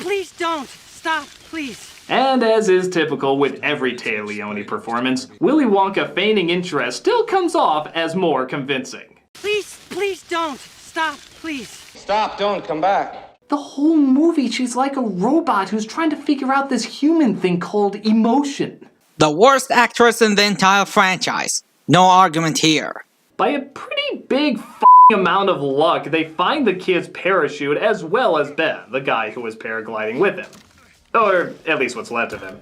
please don't. Stop, please. And as is typical with every Téa Leoni performance, Willy Wonka feigning interest still comes off as more convincing. Please don't. Stop, please. Stop, don't, come back. The whole movie, she's like a robot who's trying to figure out this human thing called emotion. The worst actress in the entire franchise. No argument here. By a pretty big amount of luck, they find the kid's parachute as well as Ben, the guy who was paragliding with him. Or at least what's left of him.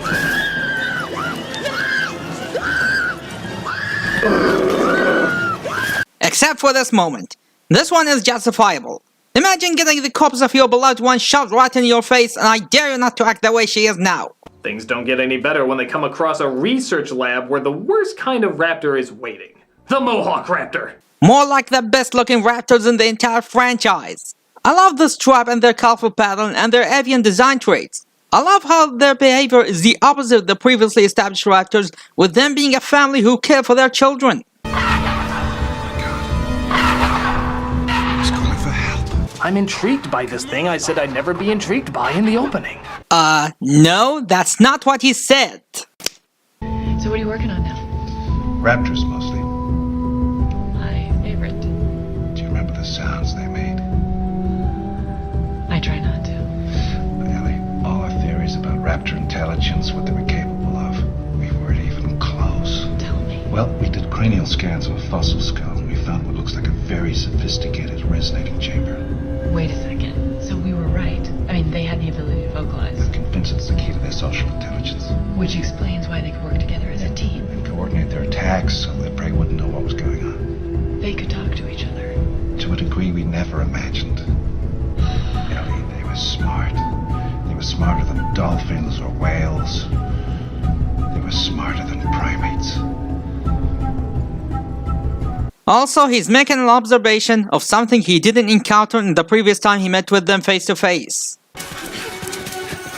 Except for this moment. This one is justifiable. Imagine getting the corpse of your beloved one shoved right in your face, and I dare you not to act the way she is now. Things don't get any better when they come across a research lab where the worst kind of raptor is waiting. The Mohawk Raptor. More like the best looking raptors in the entire franchise. I love this tribe and their colorful pattern and their avian design traits. I love how their behavior is the opposite of the previously established raptors, with them being a family who care for their children. I'm intrigued by this thing I said I'd never be intrigued by in the opening. No, that's not what he said. So what are you working on now? Raptors mostly. My favorite. Do you remember the sounds they made? I try not to. Ellie, all our theories about raptor intelligence, what they were capable of, we weren't even close. Tell me. Well, we did cranial scans of a fossil skull, and we found what looks like a very sophisticated resonating chamber. Wait a second. So we were right. I mean, they had the ability to vocalize. I'm convinced it's the key to their social intelligence. Which explains why they could work together as a team. And coordinate their attacks so their prey wouldn't know what was going on. They could talk to each other. To a degree we never imagined. Ellie, they were smart. They were smarter than dolphins or whales. They were smarter than primates. Also, he's making an observation of something he didn't encounter in the previous time he met with them face to face.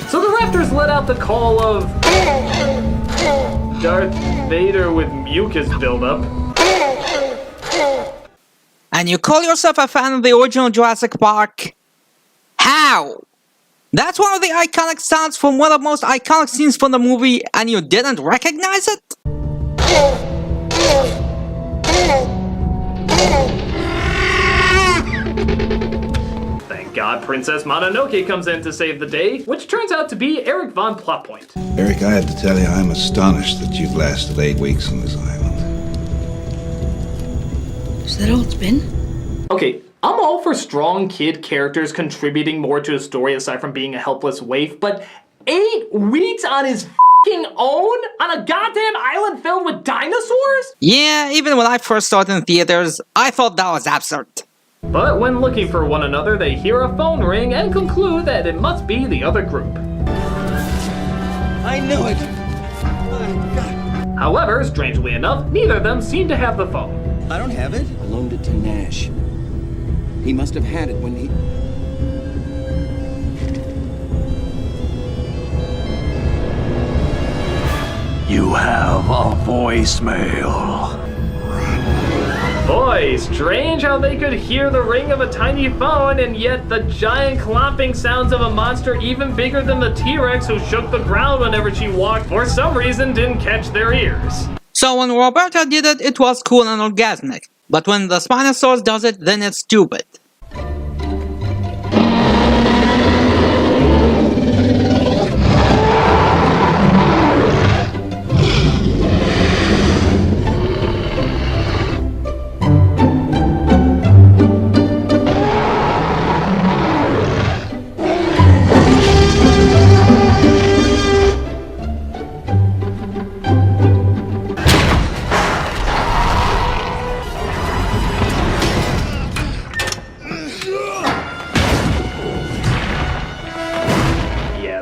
So the raptors let out the call of Darth Vader with mucus buildup. And you call yourself a fan of the original Jurassic Park? How? That's one of the iconic sounds from one of the most iconic scenes from the movie, and you didn't recognize it? Thank God Princess Mononoke comes in to save the day, which turns out to be Eric Von Plotpoint. Eric, I had to tell you, I'm astonished that you've lasted 8 weeks on this island. Is that all it's been? Okay, I'm all for strong kid characters contributing more to a story aside from being a helpless waif, but 8 weeks on his f***ing own? On a goddamn island filled with dinosaurs? Yeah, even when I first saw it in theaters, I thought that was absurd. But when looking for one another, they hear a phone ring and conclude that it must be the other group. I knew it. However, strangely enough, neither of them seem to have the phone. I don't have it. I loaned it to Nash. He must have had it when he... You have a voicemail. Boy, strange how they could hear the ring of a tiny phone and yet the giant clomping sounds of a monster even bigger than the T-Rex who shook the ground whenever she walked for some reason didn't catch their ears. So when Roberta did it, it was cool and orgasmic. But when the Spinosaurus does it, then it's stupid.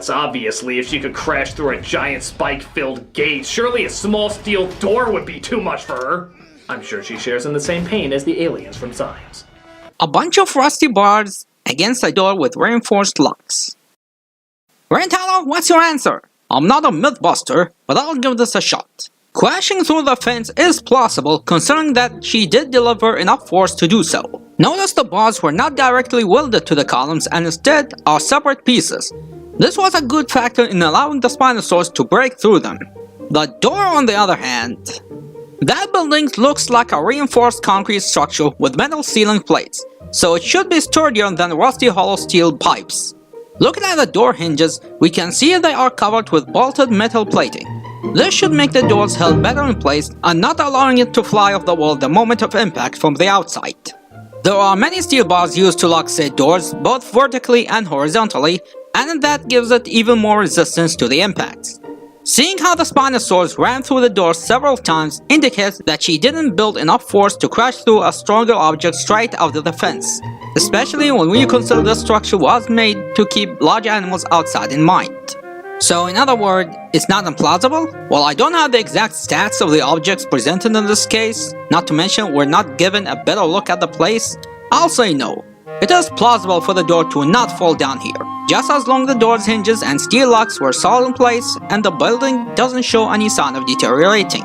Obviously, if she could crash through a giant spike-filled gate, surely a small steel door would be too much for her. I'm sure she shares in the same pain as the aliens from Science. A bunch of rusty bars against a door with reinforced locks. Rentalo, what's your answer? I'm not a mythbuster, but I'll give this a shot. Crashing through the fence is plausible considering that she did deliver enough force to do so. Notice the bars were not directly welded to the columns and instead are separate pieces. This was a good factor in allowing the Spinosaurs to break through them. The door, on the other hand, that building looks like a reinforced concrete structure with metal ceiling plates, so it should be sturdier than rusty hollow steel pipes. Looking at the door hinges, we can see they are covered with bolted metal plating. This should make the doors held better in place and not allowing it to fly off the wall the moment of impact from the outside. There are many steel bars used to lock said doors, both vertically and horizontally, and that gives it even more resistance to the impacts. Seeing how the Spinosaurus ran through the door several times indicates that she didn't build enough force to crash through a stronger object straight out of the fence, especially when we consider the structure was made to keep large animals outside in mind. So in other words, it's not implausible? Well, I don't have the exact stats of the objects presented in this case, not to mention we're not given a better look at the place, I'll say no. It is plausible for the door to not fall down here, just as long as the door's hinges and steel locks were solid in place and the building doesn't show any sign of deteriorating.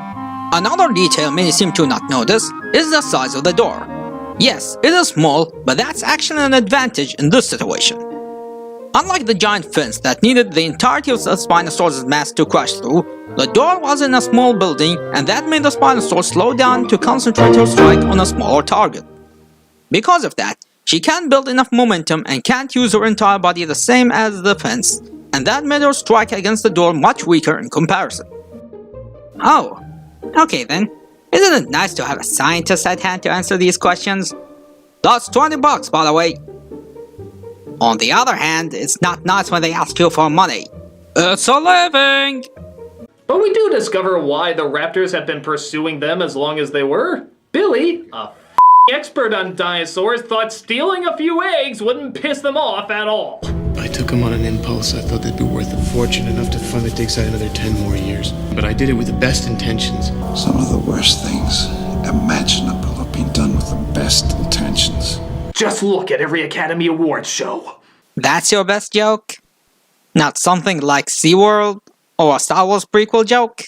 Another detail many seem to not notice is the size of the door. Yes, it is small, but that's actually an advantage in this situation. Unlike the giant fence that needed the entirety of the Spinosaurus' mass to crash through, the door was in a small building and that made the Spinosaurus slow down to concentrate her strike on a smaller target. Because of that, she can't build enough momentum and can't use her entire body the same as the fence, and that made her strike against the door much weaker in comparison. Oh, okay then. Isn't it nice to have a scientist at hand to answer these questions? That's $20 by the way. On the other hand, it's not nice when they ask you for money. It's a living! But we do discover why the raptors have been pursuing them as long as they were. Billy, a expert on dinosaurs, thought stealing a few eggs wouldn't piss them off at all. I took them on an impulse. I thought they'd be worth a fortune, enough to fund the dig site another 10 more years. But I did it with the best intentions. Some of the worst things imaginable have been done with the best intentions. Just look at every Academy Awards show. That's your best joke? Not something like SeaWorld or a Star Wars prequel joke?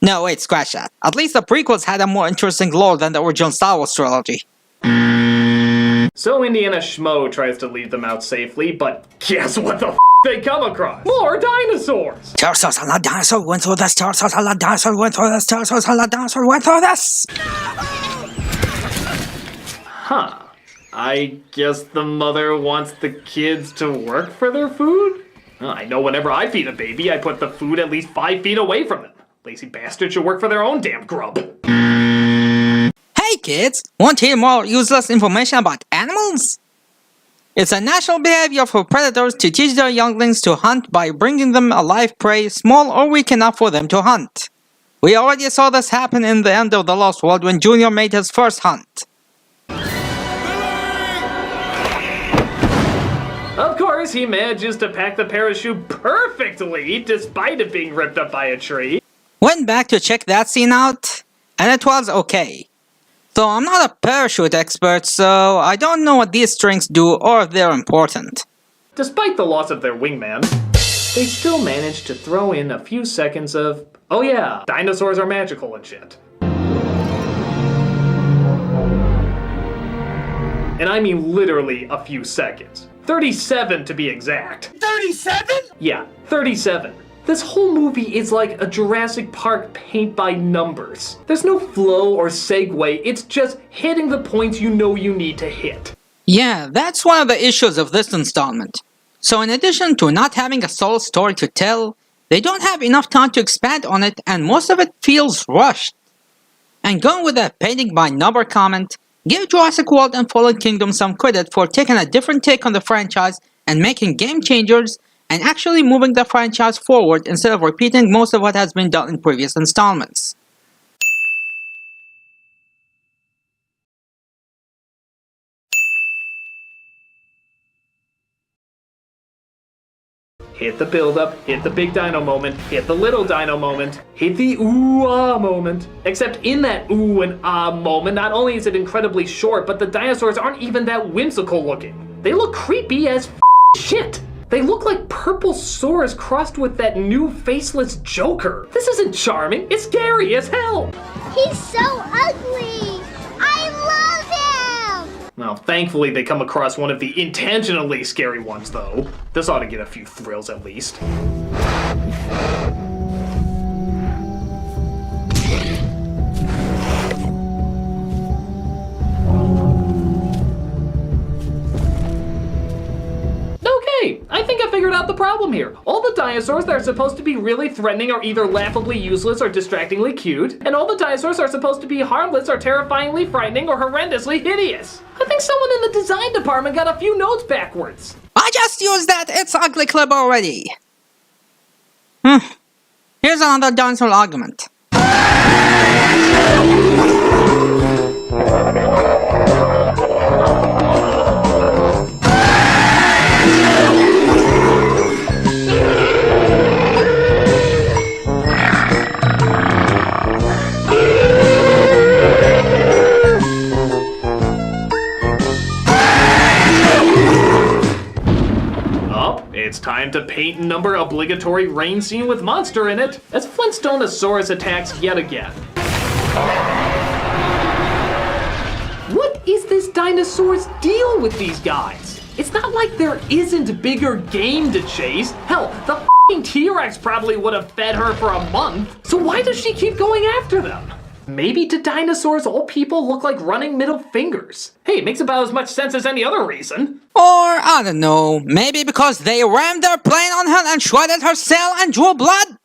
No, wait, scratch that. At least the prequels had a more interesting lore than the original Star Wars trilogy. So Indiana Schmo tries to leave them out safely, but guess what the they come across? More dinosaurs! Pterosaurs and dinosaur went through this, Pterosaurs and dinosaur went through this, Pterosaurs and dinosaur went through this! Huh. I guess the mother wants the kids to work for their food? I know whenever I feed a baby, I put the food at least 5 feet away from them. Lazy bastards should work for their own damn grub. Hey kids, want to hear more useless information about animals? It's a natural behavior for predators to teach their younglings to hunt by bringing them a live prey small or weak enough for them to hunt. We already saw this happen in the end of The Lost World when Junior made his first hunt. Of course, he manages to pack the parachute perfectly despite it being ripped up by a tree. Went back to check that scene out, and it was okay. Though I'm not a parachute expert, so I don't know what these strings do or if they're important. Despite the loss of their wingman, they still managed to throw in a few seconds of, oh yeah, dinosaurs are magical and shit. And I mean literally a few seconds. 37 to be exact. 37? Yeah, 37. This whole movie is like a Jurassic Park paint by numbers. There's no flow or segue, it's just hitting the points you know you need to hit. Yeah, that's one of the issues of this installment. So in addition to not having a solid story to tell, they don't have enough time to expand on it and most of it feels rushed. And going with that painting by number comment, give Jurassic World and Fallen Kingdom some credit for taking a different take on the franchise and making game changers and actually moving the franchise forward instead of repeating most of what has been done in previous installments. Hit the build-up, hit the big dino moment, hit the little dino moment, hit the ooh-ah moment. Except in that ooh and ah moment, not only is it incredibly short, but the dinosaurs aren't even that whimsical looking. They look creepy as shit. They look like purple sores crossed with that new faceless Joker. This isn't charming, it's scary as hell. He's so ugly. I love him. Well, thankfully they come across one of the intentionally scary ones, though. This ought to get a few thrills at least. Okay, I think I figured out the problem here. All the dinosaurs that are supposed to be really threatening are either laughably useless or distractingly cute, and all the dinosaurs are supposed to be harmless or terrifyingly frightening or horrendously hideous. I think someone in the design department got a few notes backwards. I just used that It's Ugly clip already. Here's another dinosaur argument. It's time to paint and number obligatory rain scene with monster in it, as Flintstoneosaurus attacks yet again. What is this dinosaur's deal with these guys? It's not like there isn't bigger game to chase. Hell, the f***ing T-Rex probably would have fed her for a month, so why does she keep going after them? Maybe to dinosaurs, all people look like running middle fingers. Hey, it makes about as much sense as any other reason. Or, I don't know, maybe because they rammed their plane on her and shredded her cell and drew blood?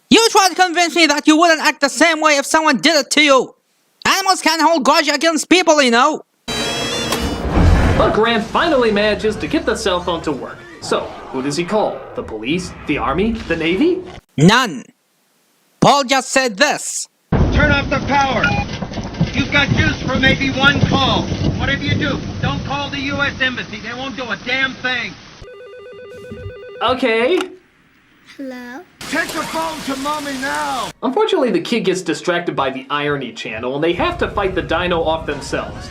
You try to convince me that you wouldn't act the same way if someone did it to you. Animals can't hold grudge against people, you know. But Grant finally manages to get the cell phone to work. So, who does he call? The police? The army? The navy? None. Paul just said this. Turn off the power. You've got juice for maybe one call. Whatever you do, don't call the U.S. Embassy. They won't do a damn thing. Okay. Hello? Take the phone to mommy now! Unfortunately, the kid gets distracted by the irony channel and they have to fight the dino off themselves.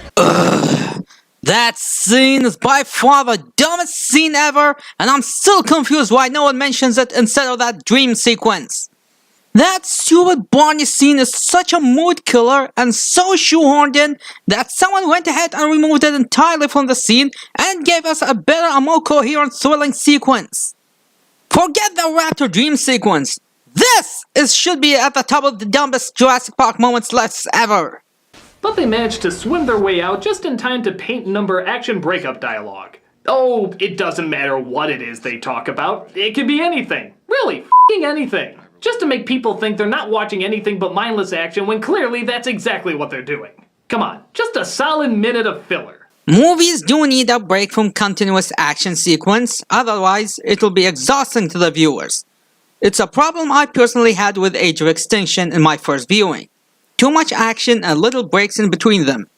That scene is by far the dumbest scene ever, and I'm still confused why no one mentions it instead of that dream sequence. That stupid Barney scene is such a mood killer and so shoehorned in that someone went ahead and removed it entirely from the scene and gave us a better and more coherent thrilling sequence. Forget the Raptor dream sequence. This should be at the top of the dumbest Jurassic Park moments lists ever. But they managed to swim their way out just in time to paint and number action breakup dialogue. Oh, it doesn't matter what it is they talk about. It could be anything. Really, f***ing anything. Just to make people think they're not watching anything but mindless action when clearly that's exactly what they're doing. Come on, just a solid minute of filler. Movies do need a break from continuous action sequence, otherwise it'll be exhausting to the viewers. It's a problem I personally had with Age of Extinction in my first viewing. Too much action and little breaks in between them.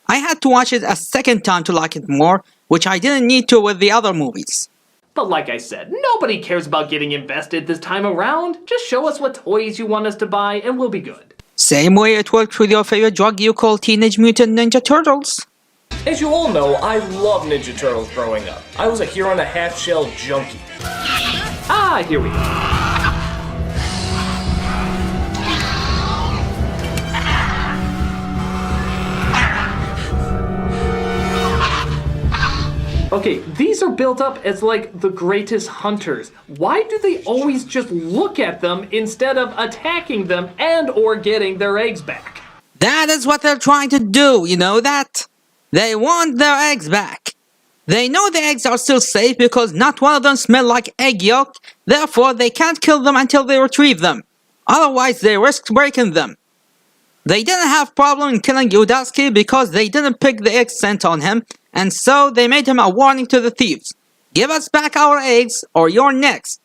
I had to watch it a second time to like it more, which I didn't need to with the other movies. But like I said, nobody cares about getting invested this time around. Just show us what toys you want us to buy and we'll be good. Same way it worked with your favorite drug you call Teenage Mutant Ninja Turtles. As you all know, I loved Ninja Turtles growing up. I was a hero and a half-shell junkie. Ah, here we go. Okay, these are built up as like the greatest hunters. Why do they always just look at them instead of attacking them and or getting their eggs back? That is what they're trying to do, you know that? They want their eggs back. They know the eggs are still safe because not one of them smell like egg yolk, therefore they can't kill them until they retrieve them. Otherwise they risk breaking them. They didn't have problem in killing Udalski because they didn't pick the egg sent on him, and so they made him a warning to the thieves. Give us back our eggs or you're next.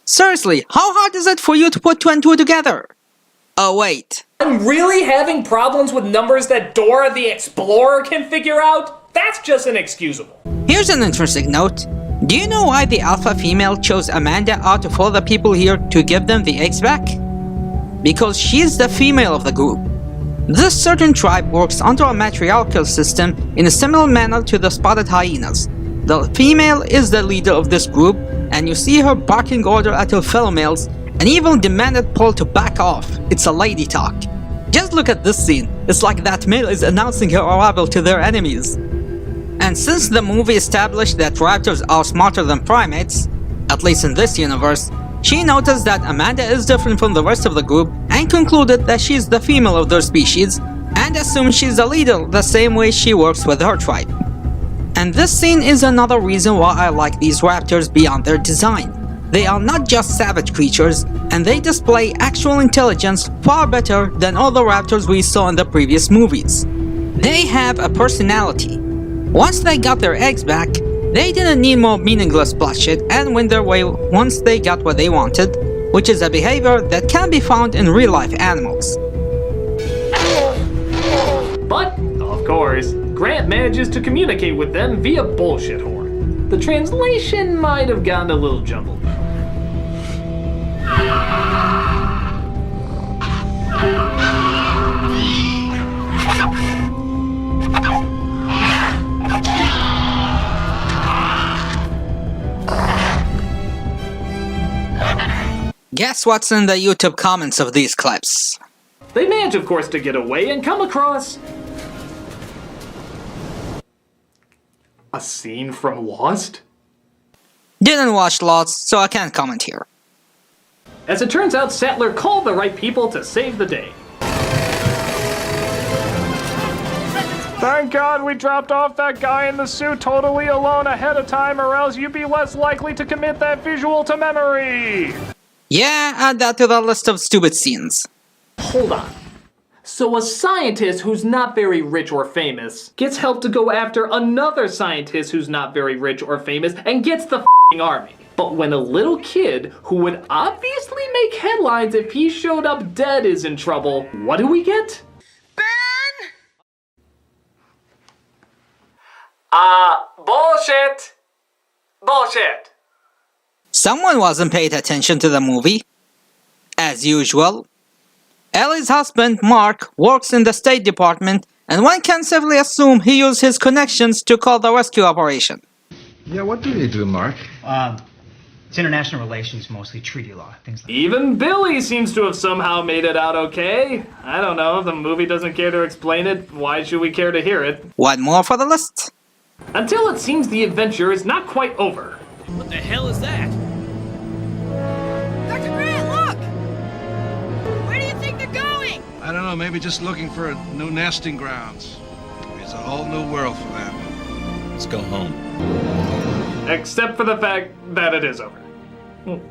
Seriously, how hard is it for you to put 2 and 2 together? Oh wait. I'm really having problems with numbers that Dora the Explorer can figure out? That's just inexcusable. Here's an interesting note. Do you know why the alpha female chose Amanda out of all the people here to give them the eggs back? Because she's the female of the group. This certain tribe works under a matriarchal system in a similar manner to the spotted hyenas. The female is the leader of this group, and you see her barking order at her fellow males, and even demanded Paul to back off. It's a lady talk. Just look at this scene. It's like that male is announcing her arrival to their enemies. And since the movie established that raptors are smarter than primates, at least in this universe, she noticed that Amanda is different from the rest of the group and concluded that she's the female of their species and assumed she's a leader the same way she works with her tribe. And this scene is another reason why I like these raptors beyond their design. They are not just savage creatures, and they display actual intelligence far better than all the raptors we saw in the previous movies. They have a personality. Once they got their eggs back, they didn't need more meaningless bloodshed and went their way once they got what they wanted, which is a behavior that can be found in real-life animals. But, of course, Grant manages to communicate with them via bullshit horn. The translation might have gotten a little jumbled. Guess what's in the YouTube comments of these clips? They manage, of course, to get away and come across a scene from Lost? Didn't watch Lost, so I can't comment here. As it turns out, Sattler called the right people to save the day. Thank God we dropped off that guy in the suit totally alone ahead of time, or else you'd be less likely to commit that visual to memory! Yeah, add that to the list of stupid scenes. Hold on. So a scientist who's not very rich or famous gets help to go after another scientist who's not very rich or famous and gets the f***ing army. But when a little kid who would obviously make headlines if he showed up dead is in trouble, what do we get? Bullshit! Bullshit! Someone wasn't paying attention to the movie. As usual. Ellie's husband, Mark, works in the State Department, and one can safely assume he used his connections to call the rescue operation. Yeah, what do they do, Mark? It's international relations, mostly treaty law, things like Even Billy seems to have somehow made it out okay. I don't know, if the movie doesn't care to explain it, why should we care to hear it? One more for the list. Until it seems the adventure is not quite over. What the hell is that? Dr. Grant, look! Where do you think they're going? I don't know, maybe just looking for new nesting grounds. It's a whole new world for them. Let's go home. Except for the fact that it is over.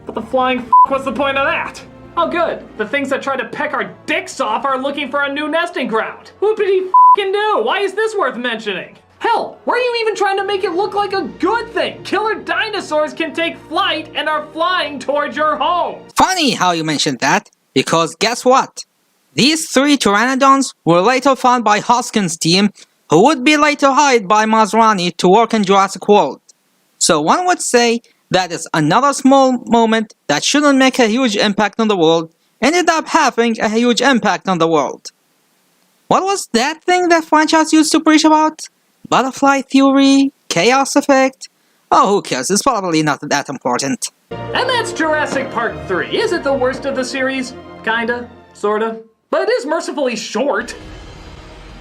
But the flying f***, what's the point of that? Oh good, the things that try to peck our dicks off are looking for a new nesting ground. Whoopity f***ing do, why is this worth mentioning? Hell, were you even trying to make it look like a good thing? Killer dinosaurs can take flight and are flying towards your home. Funny how you mentioned that, because guess what? These 3 pteranodons were later found by Hoskins' team, who would be later hired by Masrani to work in Jurassic World. So one would say that is another small moment that shouldn't make a huge impact on the world, ended up having a huge impact on the world. What was that thing that franchise used to preach about? Butterfly theory? Chaos effect? Oh, who cares? It's probably not that important. And that's Jurassic Park 3. Is it the worst of the series? Kinda, sorta. But it is mercifully short.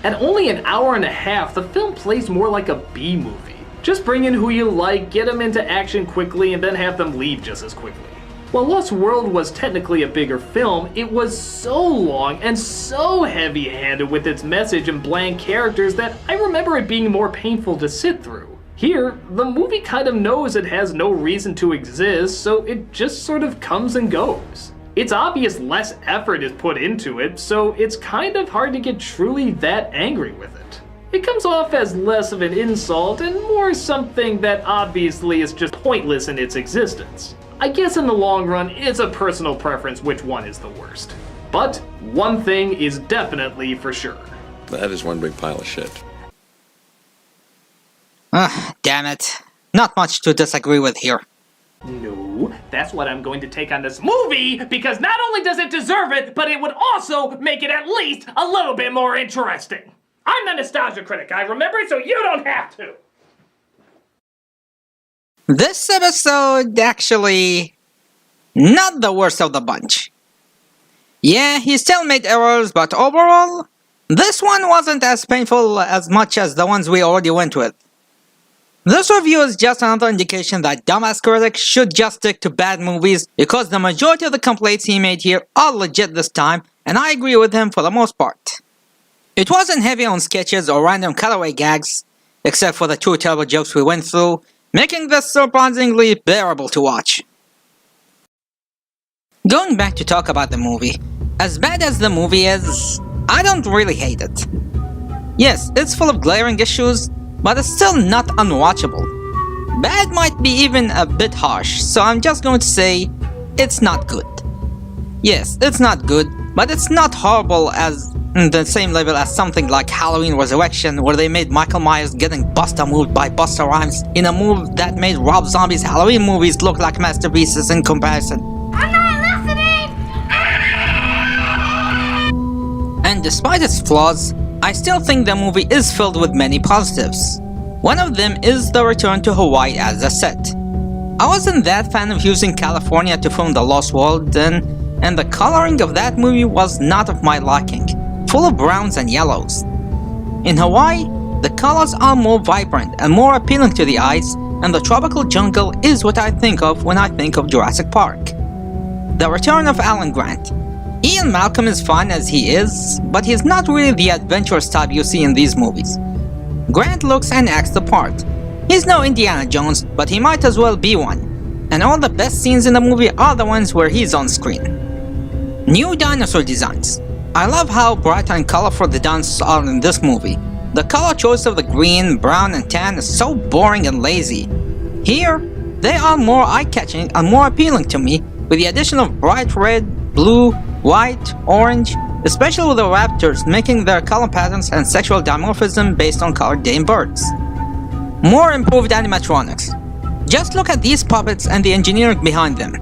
At only an hour and a half, the film plays more like a B-movie. Just bring in who you like, get them into action quickly, and then have them leave just as quickly. While Lost World was technically a bigger film, it was so long and so heavy-handed with its message and bland characters that I remember it being more painful to sit through. Here, the movie kind of knows it has no reason to exist, so it just sort of comes and goes. It's obvious less effort is put into it, so it's kind of hard to get truly that angry with it. It comes off as less of an insult and more something that obviously is just pointless in its existence. I guess in the long run, it's a personal preference which one is the worst. But one thing is definitely for sure. That is one big pile of shit. Damn it. Not much to disagree with here. No, that's what I'm going to take on this movie, because not only does it deserve it, but it would also make it at least a little bit more interesting. I'm the nostalgia critic, I remember, so you don't have to. This episode, actually, not the worst of the bunch. Yeah, he still made errors, but overall, this one wasn't as painful as much as the ones we already went with. This review is just another indication that dumbass Critic should just stick to bad movies because the majority of the complaints he made here are legit this time, and I agree with him for the most part. It wasn't heavy on sketches or random cutaway gags, except for the 2 terrible jokes we went through, making this surprisingly bearable to watch. Going back to talk about the movie, as bad as the movie is, I don't really hate it. Yes, it's full of glaring issues, but it's still not unwatchable. Bad might be even a bit harsh, so I'm just going to say, it's not good. Yes, it's not good, but it's not horrible as the same level as something like Halloween Resurrection, where they made Michael Myers getting Busta moved by Busta Rhymes in a move that made Rob Zombie's Halloween movies look like masterpieces in comparison. I'm not listening! And despite its flaws, I still think the movie is filled with many positives. One of them is the return to Hawaii as a set. I wasn't that fan of using California to film The Lost World then, and the coloring of that movie was not of my liking, full of browns and yellows. In Hawaii, the colors are more vibrant and more appealing to the eyes, and the tropical jungle is what I think of when I think of Jurassic Park. The return of Alan Grant. Ian Malcolm is fun as he is, but he's not really the adventurous type you see in these movies. Grant looks and acts the part. He's no Indiana Jones, but he might as well be one. And all the best scenes in the movie are the ones where he's on screen. New dinosaur designs. I love how bright and colorful the dinosaurs are in this movie. The color choice of the green, brown, and tan is so boring and lazy. Here, they are more eye-catching and more appealing to me, with the addition of bright red, blue, white, orange, especially with the raptors making their color patterns and sexual dimorphism based on colored Dane birds. More improved animatronics. Just look at these puppets and the engineering behind them.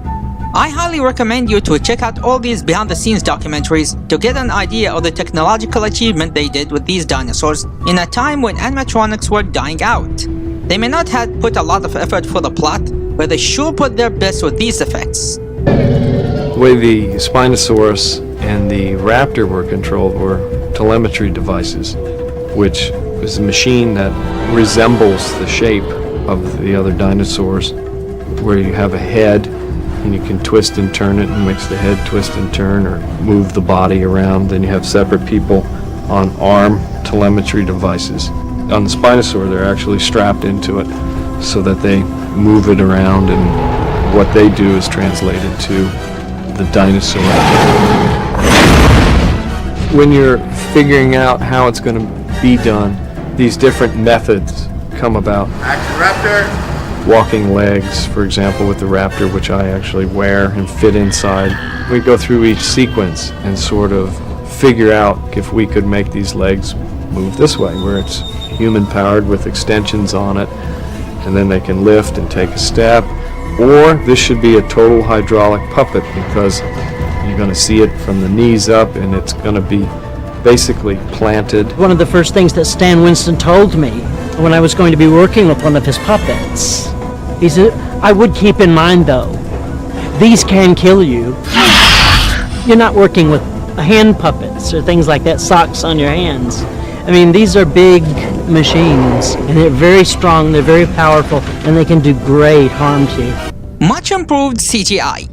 I highly recommend you to check out all these behind-the-scenes documentaries to get an idea of the technological achievement they did with these dinosaurs in a time when animatronics were dying out. They may not have put a lot of effort for the plot, but they sure put their best with these effects. The way the Spinosaurus and the Raptor were controlled were telemetry devices, which is a machine that resembles the shape of the other dinosaurs, where you have a head and you can twist and turn it, and makes the head twist and turn or move the body around. Then you have separate people on arm telemetry devices. On the Spinosaur, they're actually strapped into it so that they move it around, and what they do is translated to the dinosaur. When you're figuring out how it's going to be done, these different methods come about. Action, Raptor! Walking legs, for example, with the Raptor, which I actually wear and fit inside. We go through each sequence and sort of figure out if we could make these legs move this way, where it's human-powered with extensions on it, and then they can lift and take a step. Or this should be a total hydraulic puppet, because you're going to see it from the knees up, and it's going to be basically planted. One of the first things that Stan Winston told me when I was going to be working with one of his puppets, he said, I would keep in mind though, these can kill you. You're not working with hand puppets or things like that, socks on your hands. I mean, these are big machines, and they're very strong, they're very powerful, and they can do great harm to you. Much improved CGI.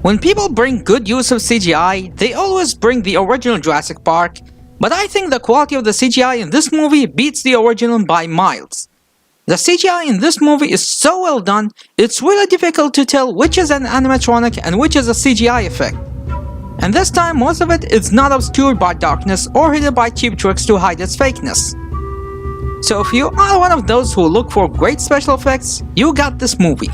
When people bring good use of CGI, they always bring the original Jurassic Park, but I think the quality of the CGI in this movie beats the original by miles. The CGI in this movie is so well done, it's really difficult to tell which is an animatronic and which is a CGI effect. And this time, most of it is not obscured by darkness or hidden by cheap tricks to hide its fakeness. So if you are one of those who look for great special effects, you got this movie.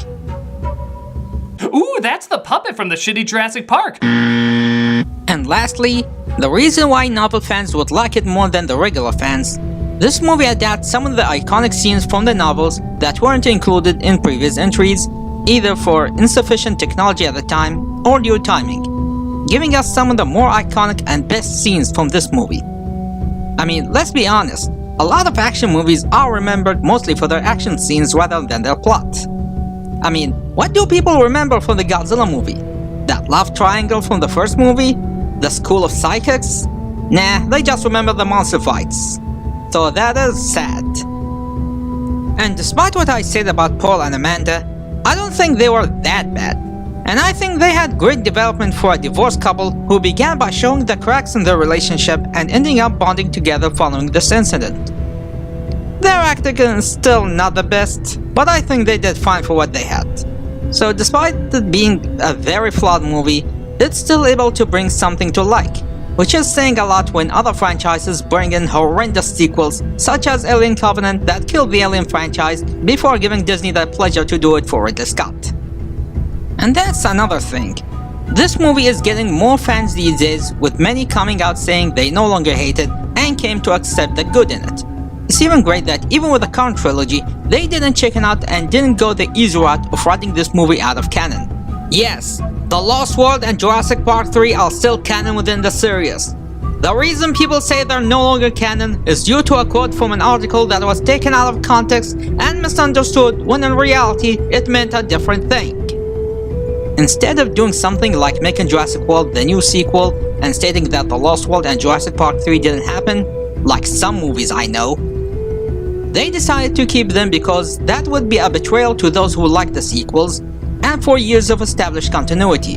Ooh, that's the puppet from the shitty Jurassic Park. And lastly, the reason why novel fans would like it more than the regular fans. This movie adapts some of the iconic scenes from the novels that weren't included in previous entries, either for insufficient technology at the time or due timing, giving us some of the more iconic and best scenes from this movie. I mean, let's be honest, a lot of action movies are remembered mostly for their action scenes rather than their plot. I mean, what do people remember from the Godzilla movie? That love triangle from the first movie? The School of Psychics? Nah, they just remember the monster fights. So that is sad. And despite what I said about Paul and Amanda, I don't think they were that bad. And I think they had great development for a divorced couple who began by showing the cracks in their relationship and ending up bonding together following this incident. Their acting is still not the best, but I think they did fine for what they had. So despite it being a very flawed movie, it's still able to bring something to like, which is saying a lot when other franchises bring in horrendous sequels such as Alien Covenant that killed the Alien franchise before giving Disney the pleasure to do it for Ridley Scott. And that's another thing. This movie is getting more fans these days, with many coming out saying they no longer hate it and came to accept the good in it. It's even great that even with the current trilogy, they didn't chicken out and didn't go the easy route of writing this movie out of canon. Yes, The Lost World and Jurassic Park 3 are still canon within the series. The reason people say they're no longer canon is due to a quote from an article that was taken out of context and misunderstood when in reality it meant a different thing. Instead of doing something like making Jurassic World the new sequel and stating that The Lost World and Jurassic Park 3 didn't happen, like some movies I know, they decided to keep them because that would be a betrayal to those who like the sequels and for years of established continuity,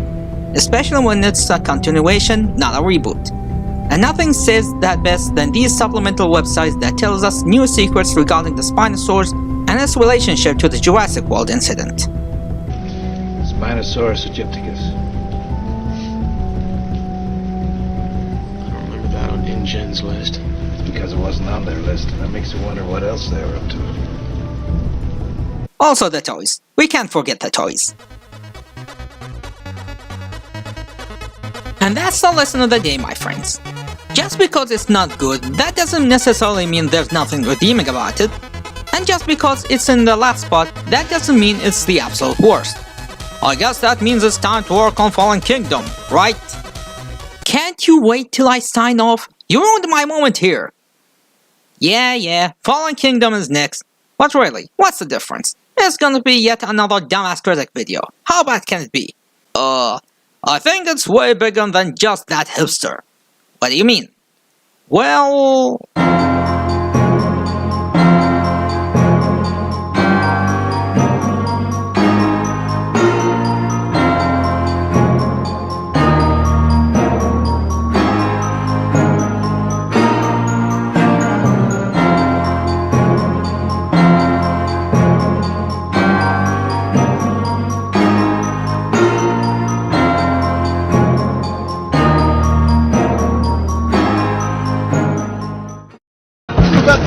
especially when it's a continuation, not a reboot. And nothing says that best than these supplemental websites that tells us new secrets regarding the Spinosaurus and its relationship to the Jurassic World incident. Spinosaurus aegypticus. I don't remember that on InGen's list. It's because it wasn't on their list, and that makes you wonder what else they were up to. Also the toys. We can't forget the toys. And that's the lesson of the day, my friends. Just because it's not good, that doesn't necessarily mean there's nothing redeeming about it. And just because it's in the last spot, that doesn't mean it's the absolute worst. I guess that means it's time to work on Fallen Kingdom, right? Can't you wait till I sign off? You ruined my moment here. Yeah, Fallen Kingdom is next. But really, what's the difference? It's gonna be yet another dumbass Critic video. How bad can it be? I think it's way bigger than just that hipster. What do you mean? Well...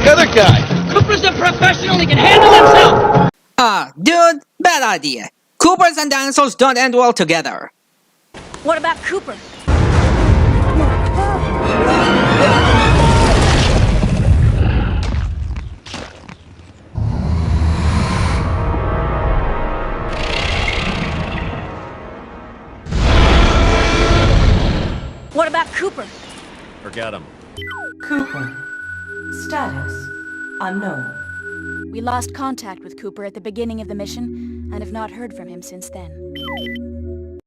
The other guy. Cooper's a professional, he can handle himself! Dude, bad idea. Coopers and dinosaurs don't end well together. What about Cooper? What about Cooper? Forget him. Cooper. Status unknown. We lost contact with Cooper at the beginning of the mission and have not heard from him since then.